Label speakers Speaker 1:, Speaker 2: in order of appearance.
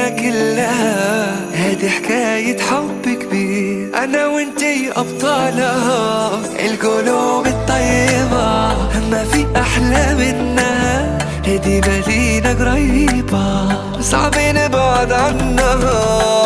Speaker 1: الدنيا كلها، هذه حكاية حب كبير أنا وانتي أبطالها. القلوب الطيبة ما في أحلى منها، هدي مدينة قريبة صعب نبعد عنها.